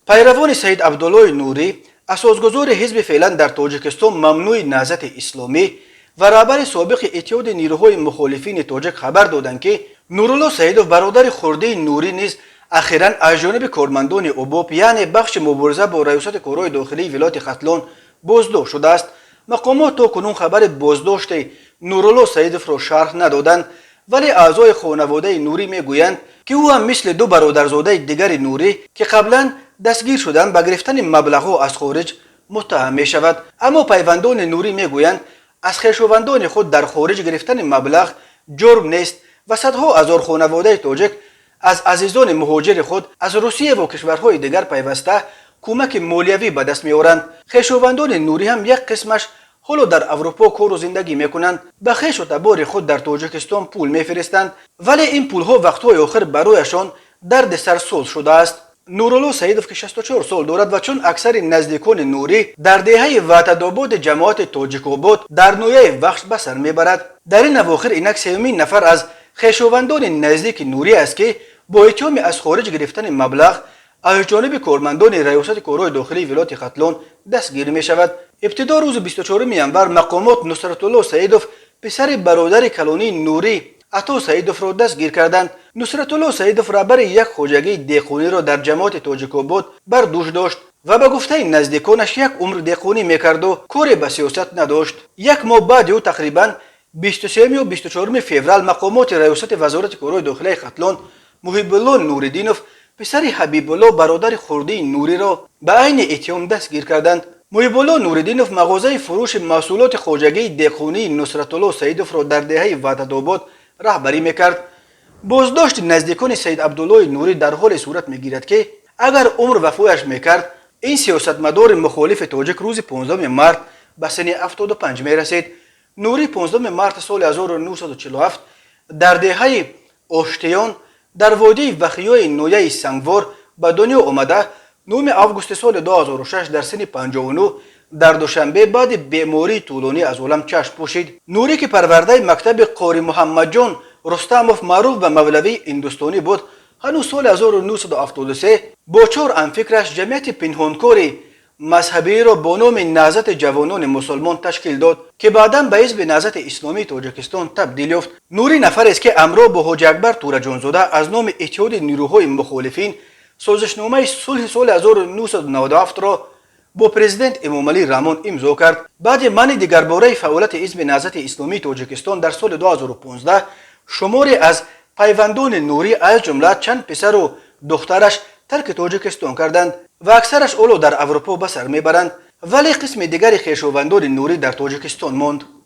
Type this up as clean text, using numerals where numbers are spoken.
پیروان سید عبدالله نوری اساسگذار حزب فعلا در تاجیکستان ممنوع نهضت اسلامی و رهبر سابق اتحاد نیروهای مخالفین تاجیک خبر دادند که نورالله سیدوف برادر خرده نوری نیز اخیراً از جانب کارمندان اوباپ یعنی بخش مبارزه با ریاست کارهای داخلی ولایت ختلان بازداشت شده است. مقامات تا کنون خبر بازداشت نورالله سیدوف را شرح ندادند، ولی اعضای خانواده نوری میگویند که او هم مثل دو برادرزاده دیگر نوری که قبلا دستگیر شدند به گرفتن مبلغها از خارج متهم می شود. اما پیوندان نوری میگویند از خویشاوندان خود در خارج گرفتن مبلغ جرم نیست و صدها هزار خانواده تاجیک از عزیزان مهاجر خود از روسیه و کشورهای دیگر پیوسته کمک مالیوی به دست میآورند. خویشاوندان نوری هم یک قسمش حالا در اروپا کار و زندگی میکنند، به خویش و تبار خود در تاجیکستان پول میفرستند، ولی این پولها وقتهای آخر برایشان درد سرساز شده است. نورالله سیدوف که 64 سال دارد و چون اکثر نزدیکان نوری در دهه وحدت‌آباد جماعت تاجیک‌آباد در نویه وخش به سر میبرد، در این اواخر اینک سومین نفر از خویشاوندان نزدیک نوری است که با اتهام از خارج گرفتن مبلغ از جانب کارمندان ریاست کارهای داخلی ولایت ختلان دستگیر می شود. ابتدا روز 24 ینور مقامات نصرت الله سیدوف پسر برادر کلانی نوری عطا سیدوف را دستگیر کردند. نصرت الله سیدوف رهبر یک خواجگی دیقونی را در جماعت تاجیک‌آباد بر دوش داشت و به گفته نزدیکانش یک عمر دیقونی میکرد و کاری به سیاست نداشت. یک ماه بعد او تقریباً 23 و 24 فوریه مقامات ریاست وزارت کارهای داخلی ختلان محب الله نوریدینوف پسر حبیب الله برادر خرده نوری را به عین اتهام دستگیر کردند. محب الله نوریدینوف مغازه فروش محصولات خواجگی دیقونی نصرت الله سیدوف را در دهه وحدت‌آباد رهبری میکرد. بازداشت نزدیکان سید عبدالله نوری در حال صورت میگیرد که اگر عمر وفایش میکرد این سیاستمدار مخالف تاجیک روز 15 مارت به سن 75 میرسید. نوری 15 مارت سال 1947 در دهه آشتیان در وادی وخیای نویه سنگوار به دنیا آمده. 9 آگوست سال 2006 در سن 59 در دوشنبه بعد بیماری طولانی از عالم چشم پوشید. نوری که پرورده مکتب قاری محمد جان رستموف معروف به مولوی هندوستانی بود، هنوز سال 1973 با 4 همفکرش جمعیت پنهانکاری مذهبی را با نام نهضت جوانان مسلمان تشکیل داد که بعداً به حزب نهضت اسلامی تاجیکستان تبدیل یافت. نوری نفر است که امروز با حاج اکبر تورجانزاده از نام اتحاد نیروهای مخالفین سازشنامه صلح سال 1997 را با پرزیدنت امام علی رحمان امضا کرد. بعد منع دیگرباره فعالیت حزب نهضت اسلامی تاجیکستان در سال 2015 شماری از پیوندان نوری از جمله چند پسر و دخترش ترک تاجیکستان کردند و اکثرش اولو در اروپا به سر میبرند، ولی قسم دیگر خویشاوندان نوری در تاجیکستان ماند.